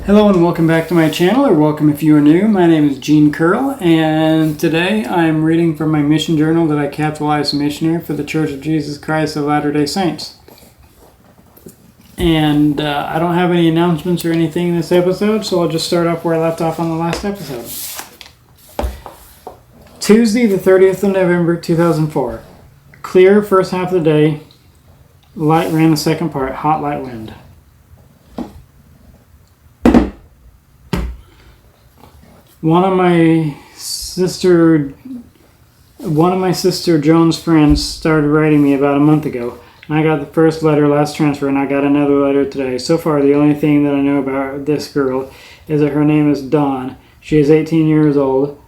Hello and welcome back to my channel, or welcome if you are new. My name is Gene Curl, and today I'm reading from my mission journal that I capitalized missionary for the Church of Jesus Christ of Latter-day Saints. And I don't have any announcements or anything in this episode, so I'll just start off where I left off on the last episode. Tuesday the 30th of November 2004. Clear first half of the day, light rain the second part, hot light wind. One of my sister Joan's friends started writing me about a month ago. And I got the first letter last transfer, and I got another letter today. So far, the only thing that I know about this girl is that her name is Dawn. She is 18 years old.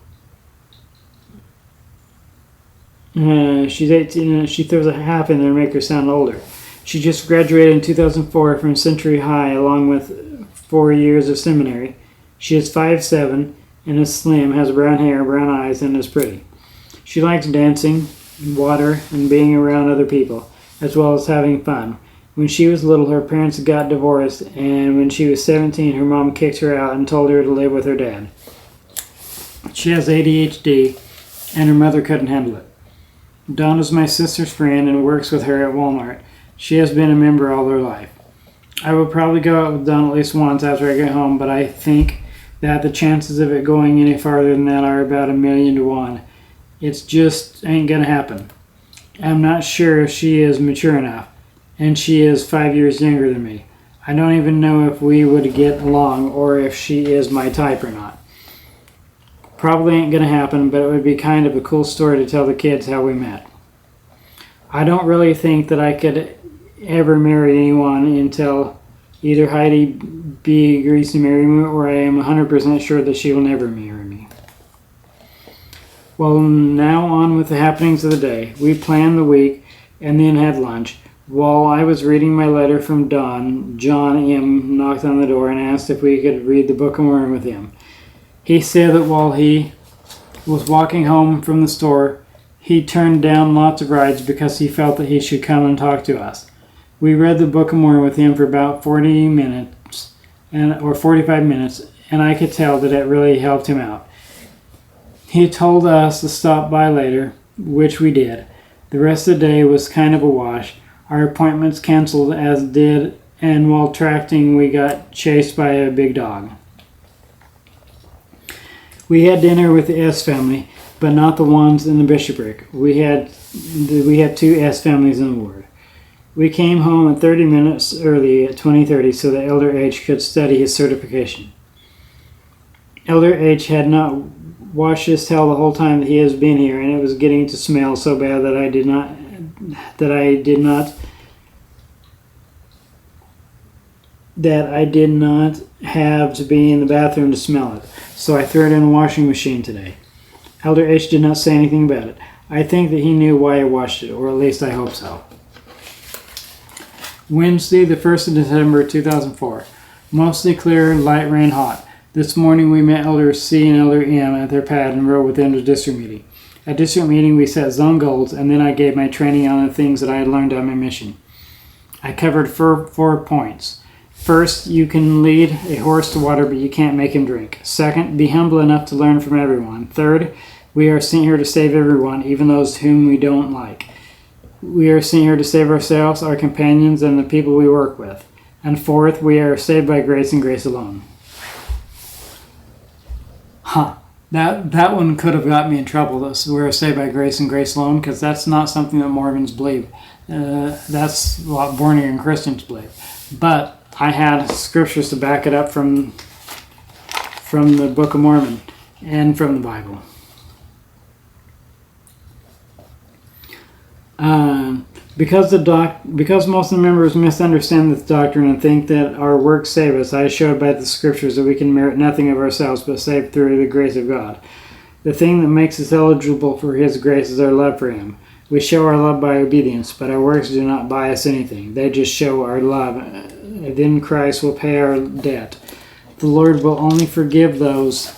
She's 18, and she throws a half in there to make her sound older. She just graduated in 2004 from Century High, along with 4 years of seminary. She is 5'7", and is slim, has brown hair, brown eyes, and is pretty. She likes dancing, water, and being around other people, as well as having fun. When she was little, her parents got divorced, and when she was 17, her mom kicked her out and told her to live with her dad. She has ADHD, and her mother couldn't handle it. Dawn is my sister's friend and works with her at Walmart. She has been a member all her life. I will probably go out with Dawn at least once after I get home, but I think that the chances of it going any farther than that are about 1,000,000 to 1. It's just ain't gonna happen. I'm not sure if she is mature enough, and she is 5 years younger than me. I don't even know if we would get along or if she is my type or not. Probably ain't gonna happen, but it would be kind of a cool story to tell the kids how we met. I don't really think that I could ever marry anyone until either Heidi B agrees to marry me, or I am 100% sure that she will never marry me. Well, now on with the happenings of the day. We planned the week and then had lunch. While I was reading my letter from Don, John M. knocked on the door and asked if we could read the Book of Mormon with him. He said that while he was walking home from the store, he turned down lots of rides because he felt that he should come and talk to us. We read the Book of Mormon with him for about 40 minutes, or 45 minutes, and I could tell that it really helped him out. He told us to stop by later, which we did. The rest of the day was kind of a wash. Our appointments canceled as did, and while tracting we got chased by a big dog. We had dinner with the S family, but not the ones in the bishopric. We had 2 S families in the ward. We came home at 30 minutes early at 20:30 so that Elder H could study his certification. Elder H had not washed his tail the whole time that he has been here, and it was getting to smell so bad that I did not have to be in the bathroom to smell it, so I threw it in the washing machine today. Elder H did not say anything about it. I think that he knew why I washed it, or at least I hope so. Wednesday, the 1st of December 2004. Mostly clear, light rain, hot. This morning we met Elder C and Elder M at their pad and rode with them to district meeting. At district meeting we set zone goals, and then I gave my training on the things that I had learned on my mission. I covered 4 points. First, you can lead a horse to water, but you can't make him drink. Second, be humble enough to learn from everyone. Third, we are sent here to save everyone, even those whom we don't like. We are sent here to save ourselves, our companions, and the people we work with. And fourth, we are saved by grace and grace alone. That one could have got me in trouble. We're saved by grace and grace alone, because that's not something that Mormons believe. That's what born-again Christians believe. But I had scriptures to back it up from the Book of Mormon and from the Bible. Because most of the members misunderstand this doctrine and think that our works save us, I showed by the scriptures that we can merit nothing of ourselves but saved through the grace of God. The thing that makes us eligible for His grace is our love for Him. We show our love by obedience, but our works do not buy us anything. They just show our love. Then Christ will pay our debt. The Lord will only forgive those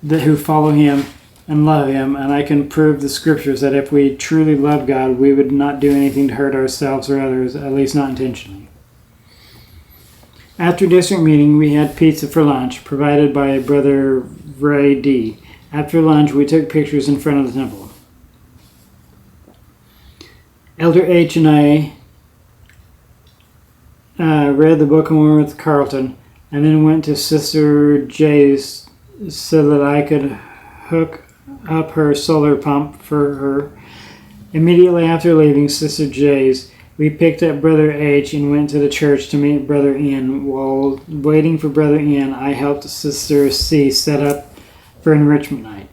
who follow Him and love Him, and I can prove the scriptures that if we truly love God, we would not do anything to hurt ourselves or others, at least not intentionally. After district meeting, we had pizza for lunch, provided by Brother Ray D. After lunch, we took pictures in front of the temple. Elder H and I read the Book of Mormon with Carlton, and then went to Sister J's so that I could hook up her solar pump for her. Immediately after leaving Sister J's, we picked up Brother H and went to the church to meet Brother Ian. While waiting for Brother Ian, I helped Sister C set up for enrichment night.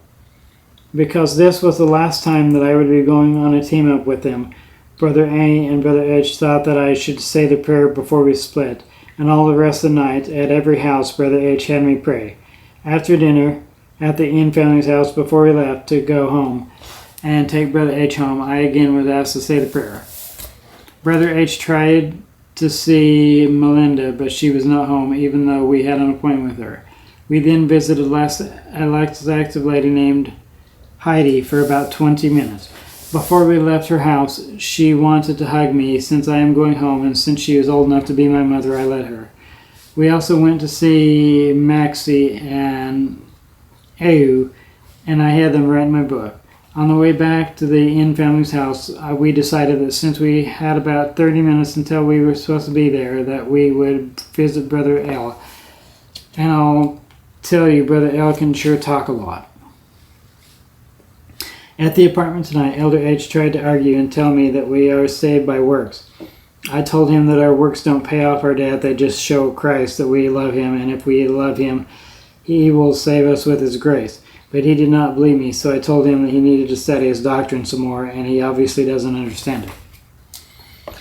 Because this was the last time that I would be going on a team up with them, Brother A and Brother H thought that I should say the prayer before we split, and all the rest of the night, at every house, Brother H had me pray. After dinner, at the Ian family's house before we left to go home and take Brother H home, I again was asked to say the prayer. Brother H tried to see Melinda, but she was not home, even though we had an appointment with her. We then visited a less active lady named Heidi for about 20 minutes. Before we left her house, she wanted to hug me since I am going home, and since she was old enough to be my mother, I let her. We also went to see Maxie and Au, and I had them write in my book. On the way back to the Ian family's house, we decided that since we had about 30 minutes until we were supposed to be there, that we would visit Brother L. And I'll tell you, Brother L can sure talk a lot. At the apartment tonight, Elder H tried to argue and tell me that we are saved by works. I told him that our works don't pay off our debt, they just show Christ that we love him, and if we love him, he will save us with his grace. But he did not believe me, so I told him that he needed to study his doctrine some more, and he obviously doesn't understand it.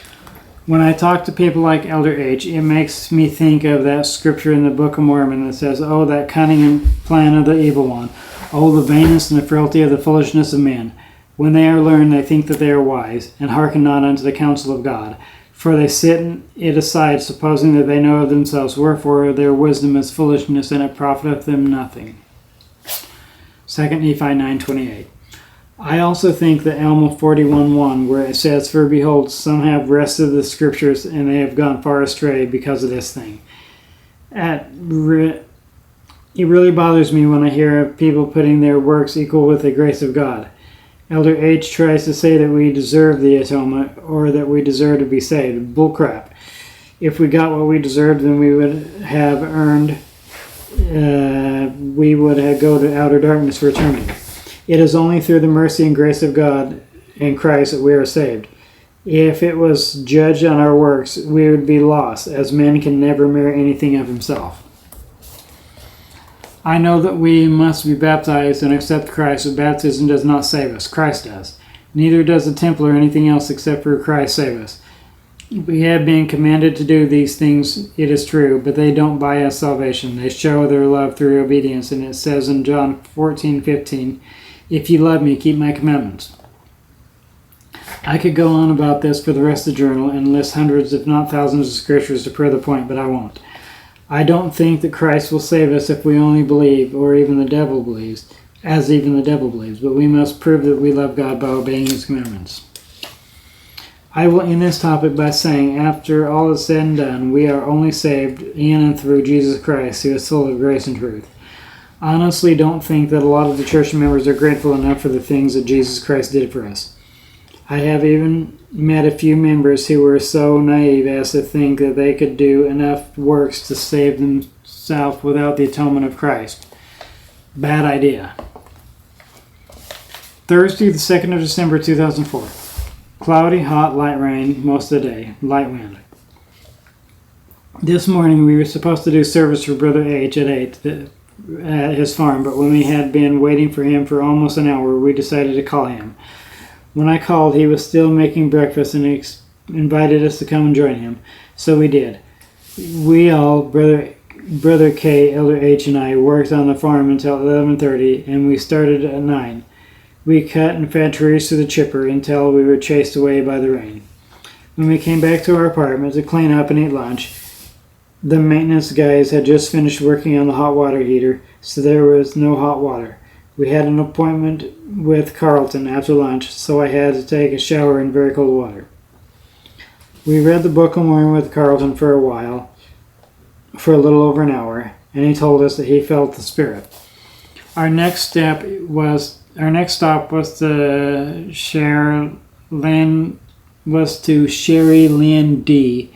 When I talk to people like Elder H, it makes me think of that scripture in the Book of Mormon that says, "Oh, that cunning plan of the evil one. Oh, the vainness and the frailty of the foolishness of men. When they are learned, they think that they are wise, and hearken not unto the counsel of God. For they sit it aside, supposing that they know of themselves. Wherefore their wisdom is foolishness, and it profiteth them nothing." 2 Nephi 9:28. I also think that Alma 41:1, where it says, "For behold, some have wrested the scriptures, and they have gone far astray because of this thing." It really bothers me when I hear of people putting their works equal with the grace of God. Elder H tries to say that we deserve the atonement, or that we deserve to be saved. Bull crap. If we got what we deserved, then we would have earned, we would have go to outer darkness for eternity. It is only through the mercy and grace of God in Christ that we are saved. If it was judged on our works, we would be lost, as man can never merit anything of himself. I know that we must be baptized and accept Christ, but baptism does not save us. Christ does. Neither does the temple or anything else except for Christ save us. We have been commanded to do these things, it is true, but they don't buy us salvation. They show their love through obedience, and it says in John 14:15, "If you love me, keep my commandments." I could go on about this for the rest of the journal and list hundreds, if not thousands, of scriptures to prove the point, but I won't. I don't think that Christ will save us if we only believe, or even the devil believes, but we must prove that we love God by obeying his commandments. I will end this topic by saying, after all is said and done, we are only saved in and through Jesus Christ, who is full of grace and truth. I honestly don't think that a lot of the church members are grateful enough for the things that Jesus Christ did for us. I have even met a few members who were so naive as to think that they could do enough works to save themselves without the atonement of Christ. Bad idea. Thursday, the 2nd of December, 2004. Cloudy, hot, light rain most of the day. Light wind. This morning we were supposed to do service for Brother H at 8 at his farm, but when we had been waiting for him for almost an hour, we decided to call him. When I called, he was still making breakfast and invited us to come and join him. So we did. We all, Brother K, Elder H, and I, worked on the farm until 11:30, and we started at 9. We cut and fed trees to the chipper until we were chased away by the rain. When we came back to our apartment to clean up and eat lunch, the maintenance guys had just finished working on the hot water heater, so there was no hot water. We had an appointment with Carlton after lunch, so I had to take a shower in very cold water. We read the Book of Mormon with Carlton for a while. for a little over an hour, and he told us that he felt the Spirit. Our next stop was to Sherry Lynn D.,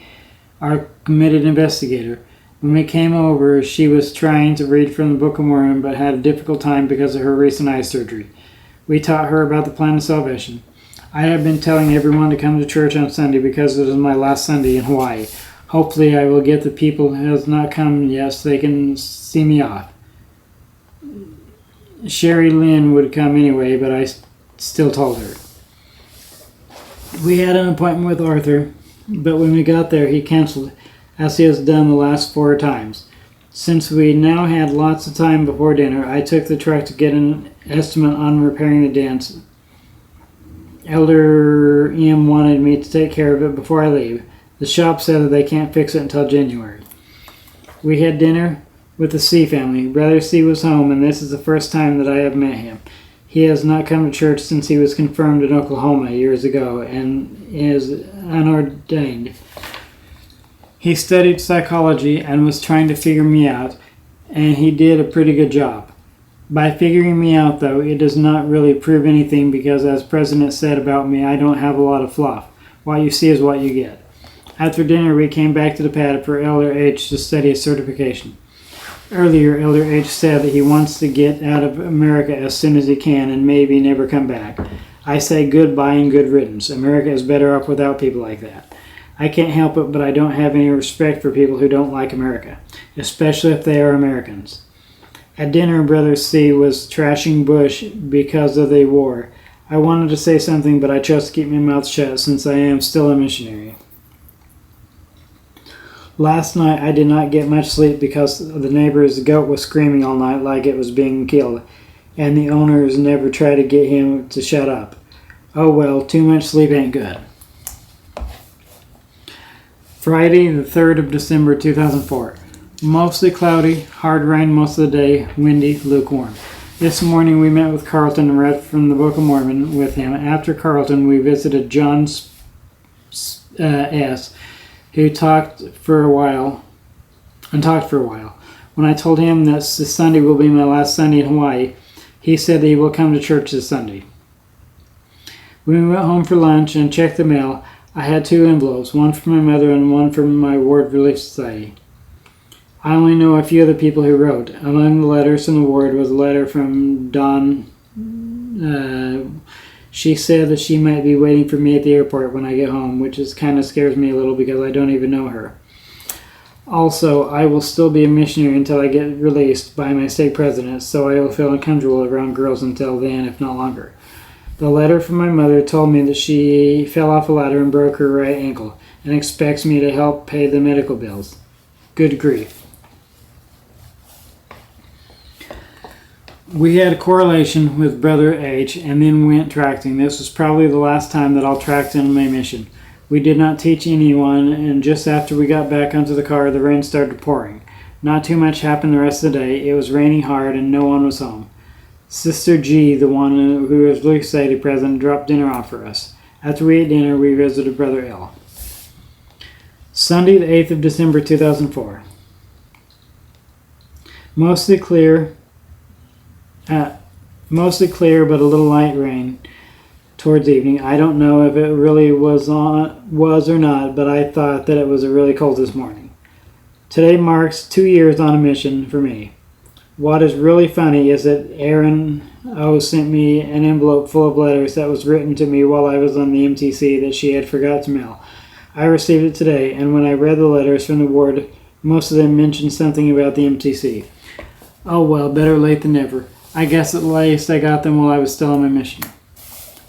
our committed investigator. When we came over, she was trying to read from the Book of Mormon, but had a difficult time because of her recent eye surgery. We taught her about the plan of salvation. I have been telling everyone to come to church on Sunday because it is my last Sunday in Hawaii. Hopefully I will get the people who has not come yet so they can see me off. Sherry Lynn would come anyway, but I still told her. We had an appointment with Arthur, but when we got there he canceled, as he has done the last 4 times. Since we now had lots of time before dinner, I took the truck to get an estimate on repairing the dents. Elder M wanted me to take care of it before I leave. The shop said that they can't fix it until January. We had dinner with the C family. Brother C was home, and this is the first time that I have met him. He has not come to church since he was confirmed in Oklahoma years ago and is unordained. He studied psychology and was trying to figure me out, and he did a pretty good job. By figuring me out, though, it does not really prove anything because, as President said about me, I don't have a lot of fluff. What you see is what you get. After dinner, we came back to the pad for Elder H to study his certification. Earlier, Elder H said that he wants to get out of America as soon as he can and maybe never come back. I say goodbye and good riddance. America is better off without people like that. I can't help it, but I don't have any respect for people who don't like America, especially if they are Americans. At dinner, Brother C was trashing Bush because of the war. I wanted to say something, but I chose to keep my mouth shut since I am still a missionary. Last night I did not get much sleep because the neighbor's goat was screaming all night like it was being killed, and the owners never tried to get him to shut up. Oh well, too much sleep ain't good. Friday, the 3rd of December, 2004. Mostly cloudy, hard rain most of the day, windy, lukewarm. This morning we met with Carlton and read from the Book of Mormon with him. After Carlton, we visited John S., who talked for a while. When I told him that this Sunday will be my last Sunday in Hawaii, he said that he will come to church this Sunday. When we went home for lunch and checked the mail, I had 2 envelopes, one from my mother and one from my Ward Relief Society. I only know a few of the people who wrote. Among the letters from the ward was a letter from Dawn. She said that she might be waiting for me at the airport when I get home, which kind of scares me a little because I don't even know her. Also, I will still be a missionary until I get released by my state president, so I will feel uncomfortable around girls until then, if not longer. The letter from my mother told me that she fell off a ladder and broke her right ankle and expects me to help pay the medical bills. Good grief. We had a correlation with Brother H and then went tracting. This was probably the last time that I'll tract in my mission. We did not teach anyone, and just after we got back onto the car, the rain started pouring. Not too much happened the rest of the day. It was raining hard and no one was home. Sister G, the one who was Relief Society president, dropped dinner off for us. After we ate dinner, we visited Brother L. Sunday, the 8th of December, 2004. Mostly clear, but a little light rain towards evening. I don't know if it really was or not, but I thought that it was really cold this morning. Today marks 2 years on a mission for me. What is really funny is that Aaron O. sent me an envelope full of letters that was written to me while I was on the MTC that she had forgot to mail. I received it today, and when I read the letters from the ward, most of them mentioned something about the MTC. Oh well, better late than never. I guess at least I got them while I was still on my mission.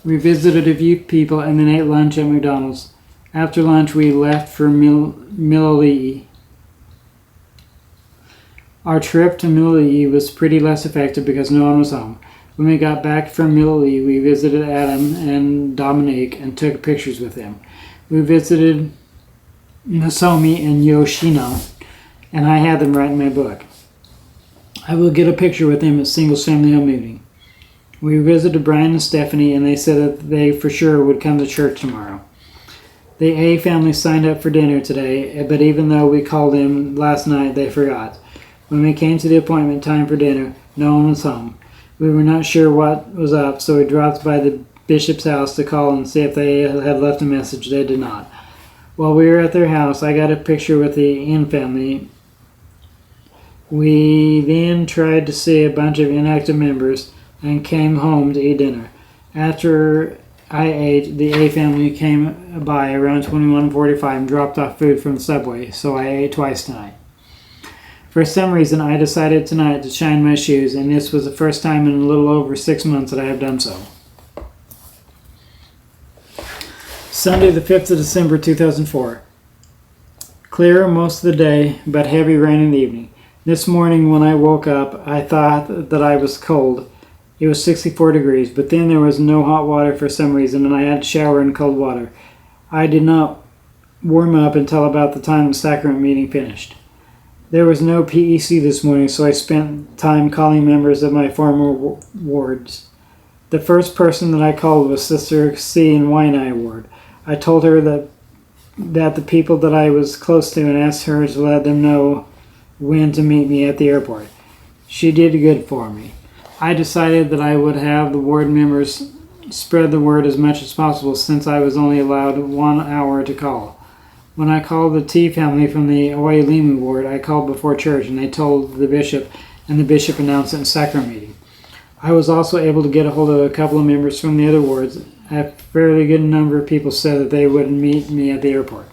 We visited a few people and then ate lunch at McDonald's. After lunch, we left for Mililii. Our trip to Mililii was pretty less effective because no one was home. When we got back from Mililii, we visited Adam and Dominique and took pictures with them. We visited Nosomi and Yoshino, and I had them write in my book. I will get a picture with them at Singles Family Home Meeting. We visited Brian and Stephanie, and they said that they for sure would come to church tomorrow. The A family signed up for dinner today, but even though we called them last night, they forgot. When we came to the appointment time for dinner, no one was home. We were not sure what was up, so we dropped by the bishop's house to call and see if they had left a message. They did not. While we were at their house, I got a picture with the N family. We then tried to see a bunch of inactive members and came home to eat dinner. After I ate, the A family came by around 21:45 and dropped off food from the subway, so I ate twice tonight. For some reason, I decided tonight to shine my shoes, and this was the first time in a little over 6 months that I have done so. Sunday, the 5th of December, 2004. Clear most of the day, but heavy rain in the evening. This morning when I woke up, I thought that I was cold. It was 64 degrees, but then there was no hot water for some reason, and I had to shower in cold water. I did not warm up until about the time the sacrament meeting finished. There was no PEC this morning, so I spent time calling members of my former wards. The first person that I called was Sister C in Waianae Ward. I told her that the people that I was close to and asked her to let them know when to meet me at the airport. She did good for me. I decided that I would have the ward members spread the word as much as possible since I was only allowed 1 hour to call. When I called the T family from the Owailimi ward, I called before church and they told the bishop, and the bishop announced it in sacrament meeting. I was also able to get a hold of a couple of members from the other wards. A fairly good number of people said that they would meet me at the airport.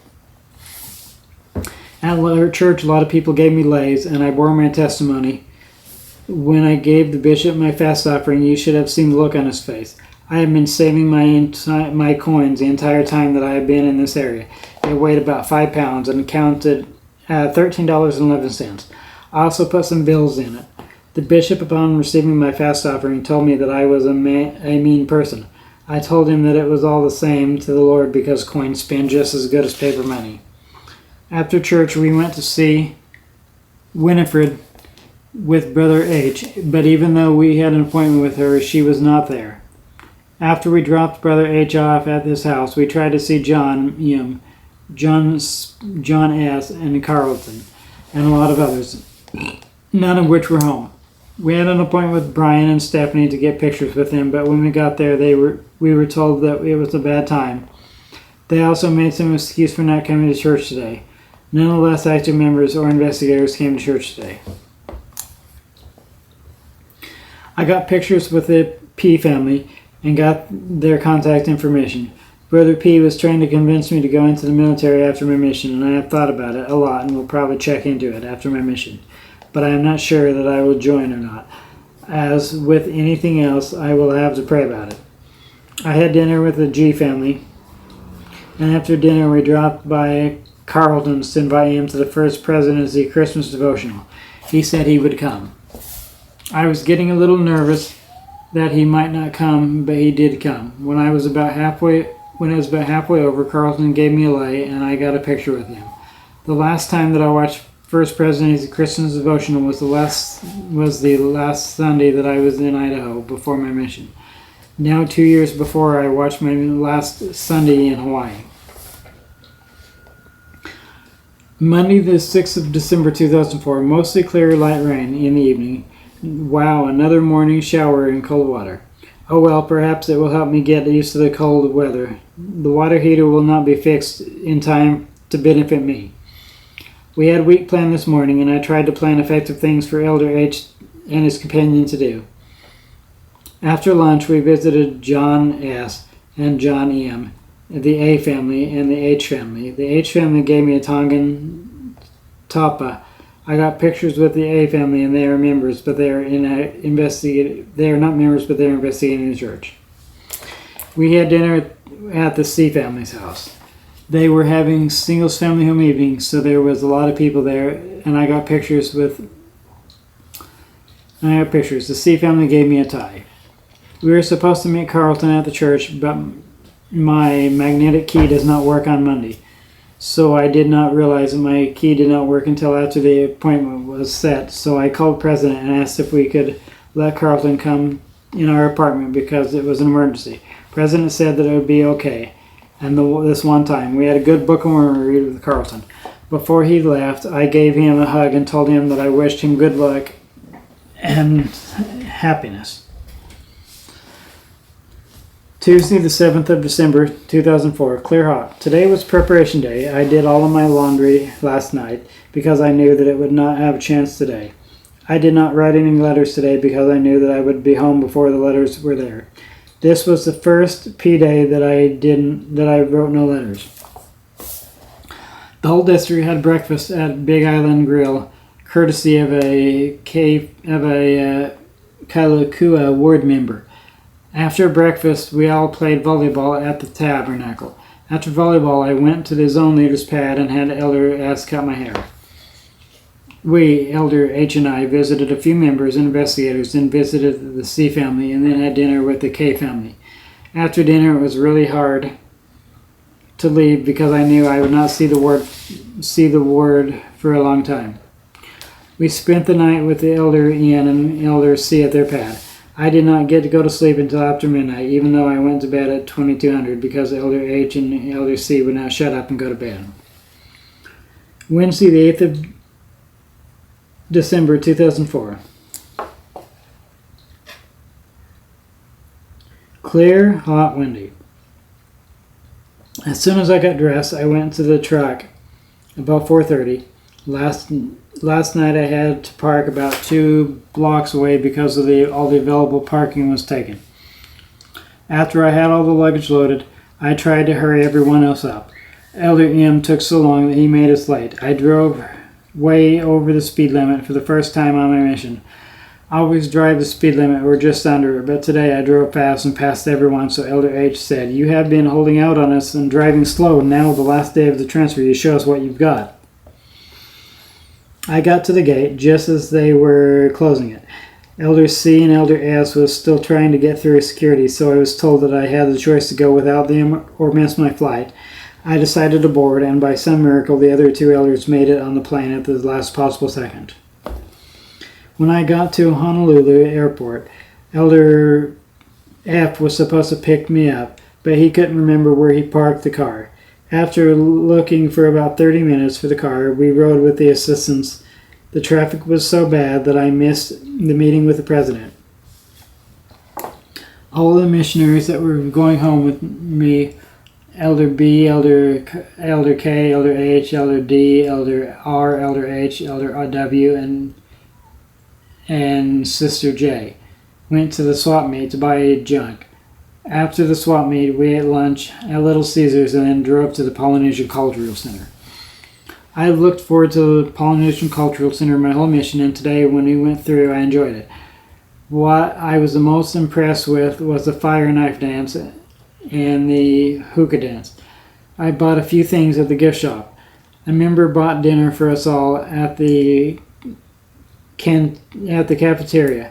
At church, a lot of people gave me lays, and I bore my testimony. When I gave the bishop my fast offering, you should have seen the look on his face. I have been saving my coins the entire time that I have been in this area. It weighed about 5 pounds and counted $13.11. I also put some bills in it. The bishop, upon receiving my fast offering, told me that I was a mean person. I told him that it was all the same to the Lord because coins spin just as good as paper money. After church, we went to see Winifred with Brother H, but even though we had an appointment with her, she was not there. After we dropped Brother H off at his house, we tried to see John M, John S, and Carlton, and a lot of others, none of which were home. We had an appointment with Brian and Stephanie to get pictures with them, but when we got there, we were told that it was a bad time. They also made some excuse for not coming to church today. None of the less active members or investigators came to church today. I got pictures with the P family and got their contact information. Brother P was trying to convince me to go into the military after my mission, and I have thought about it a lot and will probably check into it after my mission. But I am not sure that I will join or not. As with anything else, I will have to pray about it. I had dinner with the G family, and after dinner we dropped by Carlton's to invite him to the First Presidency Christmas devotional. He said he would come. I was getting a little nervous that he might not come, but he did come. When it was about halfway over, Carlton gave me a lay, and I got a picture with him. The last time that I watched First Presidency Christmas devotional was the last Sunday that I was in Idaho before my mission. Now 2 years before, I watched my last Sunday in Hawaii. Monday the 6th of December 2004, mostly clear, light rain in the evening. Wow, another morning shower in cold water. Oh well, perhaps it will help me get used to the cold weather. The water heater will not be fixed in time to benefit me. We had a week plan this morning, and I tried to plan effective things for Elder H and his companion to do. After lunch, we visited John S. and John M., the A family, and the H family. The H family gave me a Tongan tapa. I got pictures with the A family, and they are members, but they are not members, but they are investigating the church. We had dinner at the C family's house. They were having singles family home evenings, so there was a lot of people there, and I got pictures. The C family gave me a tie. We were supposed to meet Carlton at the church, but my magnetic key does not work on Monday. So I did not realize that my key did not work until after the appointment was set. So I called President and asked if we could let Carlton come in our apartment because it was an emergency. President said that it would be okay. And this one time, we had a good Book of Mormon read with Carlton. Before he left, I gave him a hug and told him that I wished him good luck and happiness. Tuesday, the 7th of December, 2004, clear hot. Today was preparation day. I did all of my laundry last night because I knew that it would not have a chance today. I did not write any letters today because I knew that I would be home before the letters were there. This was the first P day that I wrote no letters. The whole district had breakfast at Big Island Grill, courtesy of a Kailua ward member. After breakfast, we all played volleyball at the tabernacle. After volleyball, I went to the zone leader's pad and had Elder S cut my hair. We, Elder H and I, visited a few members and investigators, then visited the C family, and then had dinner with the K family. After dinner, it was really hard to leave because I knew I would not see the ward for a long time. We spent the night with the Elder Ian and Elder C at their pad. I did not get to go to sleep until after midnight, even though I went to bed at 2200 because Elder H and Elder C would not shut up and go to bed. Wednesday, the 8th of December 2004. Clear, hot, windy. As soon as I got dressed, I went to the truck about 4:30. Last night I had to park about 2 blocks away because of all the available parking was taken. After I had all the luggage loaded, I tried to hurry everyone else up. Elder M took so long that he made us late. I drove way over the speed limit for the first time on my mission. I always drive the speed limit or just under it, but today I drove fast and passed everyone, so Elder H said, "You have been holding out on us and driving slow. Now, the last day of the transfer, you show us what you've got." I got to the gate just as they were closing it. Elder C and Elder S was still trying to get through security, so I was told that I had the choice to go without them or miss my flight. I decided to board, and by some miracle, the other 2 elders made it on the plane at the last possible second. When I got to Honolulu Airport, Elder F was supposed to pick me up, but he couldn't remember where he parked the car. After looking for about 30 minutes for the car, we rode with the assistants. The traffic was so bad that I missed the meeting with the president. All the missionaries that were going home with me, Elder B, Elder K, Elder H, Elder D, Elder R, Elder H, Elder W, and Sister J, went to the swap meet to buy junk. After the swap meet, we ate lunch at Little Caesars and then drove to the Polynesian Cultural Center. I have looked forward to the Polynesian Cultural Center my whole mission, and today when we went through, I enjoyed it. What I was the most impressed with was the fire knife dance and the hookah dance. I bought a few things at the gift shop. A member bought dinner for us all at the cafeteria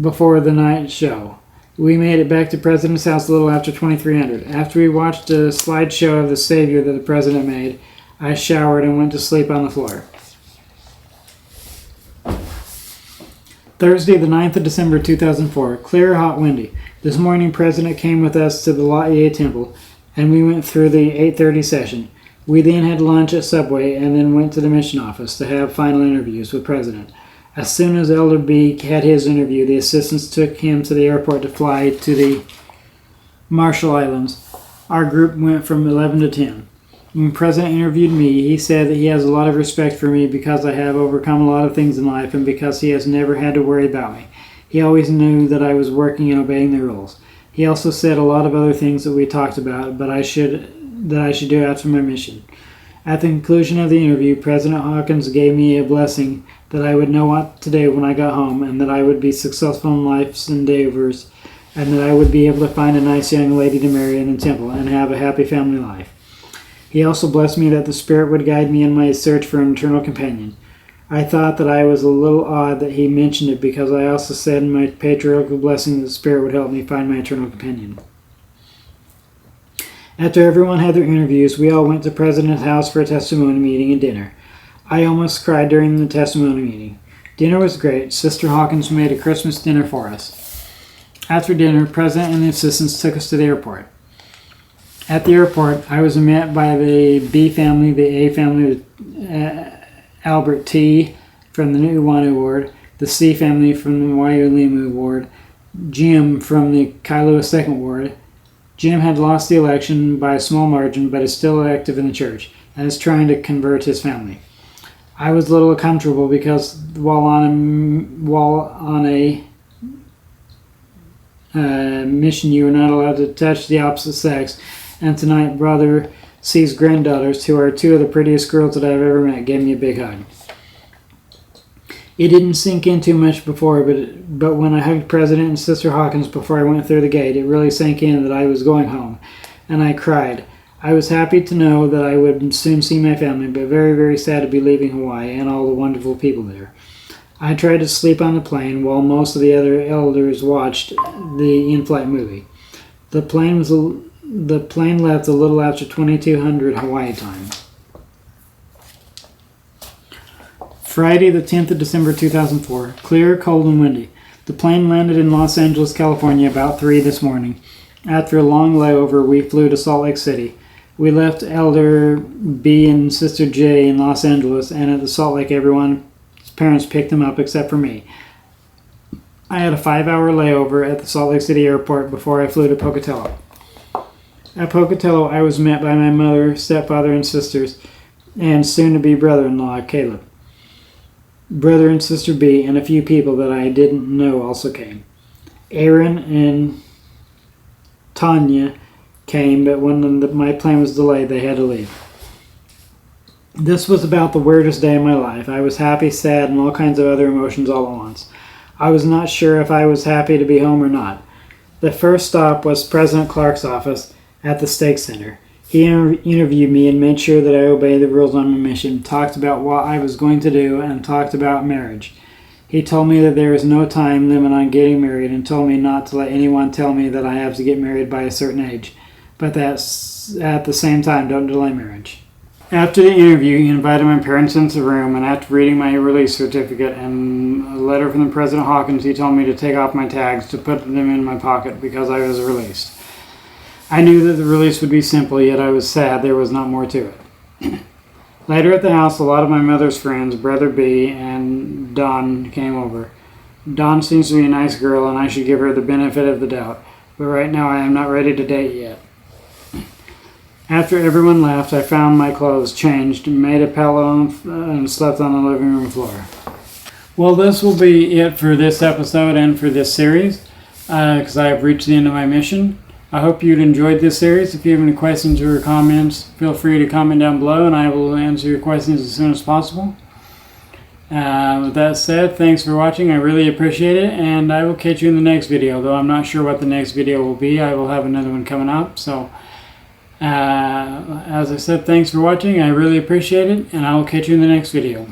before the night show. We made it back to President's house a little after 2300. After we watched a slideshow of the Savior that the President made, I showered and went to sleep on the floor. Thursday, the 9th of December 2004. Clear, hot, windy. This morning, President came with us to the Laie Temple, and we went through the 8:30 session. We then had lunch at Subway and then went to the mission office to have final interviews with President. As soon as Elder B had his interview, the assistants took him to the airport to fly to the Marshall Islands. Our group went from 11 to 10. When the President interviewed me, he said that he has a lot of respect for me because I have overcome a lot of things in life and because he has never had to worry about me. He always knew that I was working and obeying the rules. He also said a lot of other things that we talked about, but I should do after my mission. At the conclusion of the interview, President Hawkins gave me a blessing that I would know what to do when I got home, and that I would be successful in life's endeavors, and that I would be able to find a nice young lady to marry in the temple and have a happy family life. He also blessed me that the Spirit would guide me in my search for an eternal companion. I thought that I was a little odd that he mentioned it because I also said in my patriarchal blessing that the Spirit would help me find my eternal companion. After everyone had their interviews, we all went to President's house for a testimony meeting and dinner. I almost cried during the testimony meeting. Dinner was great. Sister Hawkins made a Christmas dinner for us. After dinner, President and the assistants took us to the airport. At the airport, I was met by the B family, the A family, Albert T. from the Nuuanu ward, the C family from the Waiulimu ward, Jim from the Kailua 2nd ward. Jim had lost the election by a small margin, but is still active in the church and is trying to convert his family. I was a little uncomfortable because while on a mission, you are not allowed to touch the opposite sex. And tonight, Brother C's granddaughters, who are two of the prettiest girls that I've ever met, gave me a big hug. It didn't sink in too much before, but when I hugged President and Sister Hawkins before I went through the gate, it really sank in that I was going home, and I cried. I was happy to know that I would soon see my family, but very, very sad to be leaving Hawaii and all the wonderful people there. I tried to sleep on the plane while most of the other elders watched the in-flight movie. The plane left a little after 2200 Hawaii time. Friday, the 10th of December 2004. Clear, cold, and windy. The plane landed in Los Angeles, California about 3 this morning. After a long layover, we flew to Salt Lake City. We left Elder B and Sister J in Los Angeles, and at the Salt Lake, everyone's parents picked them up except for me. I had a 5-hour layover at the Salt Lake City airport before I flew to Pocatello. At Pocatello, I was met by my mother, stepfather, and sisters, and soon-to-be brother-in-law, Caleb. Brother and Sister B and a few people that I didn't know also came. Aaron and Tanya came, but when my plane was delayed, they had to leave. This was about the weirdest day of my life. I was happy, sad, and all kinds of other emotions all at once. I was not sure if I was happy to be home or not. The first stop was President Clark's office at the Stake Center. He interviewed me and made sure that I obeyed the rules on my mission, talked about what I was going to do, and talked about marriage. He told me that there is no time limit on getting married and told me not to let anyone tell me that I have to get married by a certain age, but that at the same time, don't delay marriage. After the interview, he invited my parents into the room, and after reading my release certificate and a letter from the President Hawkins, he told me to take off my tags to put them in my pocket because I was released. I knew that the release would be simple, yet I was sad there was not more to it. Later at the house, a lot of my mother's friends, Brother B and Dawn, came over. Dawn seems to be a nice girl, and I should give her the benefit of the doubt, but right now I am not ready to date yet. After everyone left, I found my clothes, changed, made a pillow, and slept on the living room floor. Well, this will be it for this episode and for this series, because I have reached the end of my mission. I hope you'd enjoyed this series. If you have any questions or comments, feel free to comment down below, and I will answer your questions as soon as possible. With that said, thanks for watching. I really appreciate it, and I will catch you in the next video, though I'm not sure what the next video will be. I will have another one coming up, so as I said, thanks for watching. I really appreciate it, and I will catch you in the next video.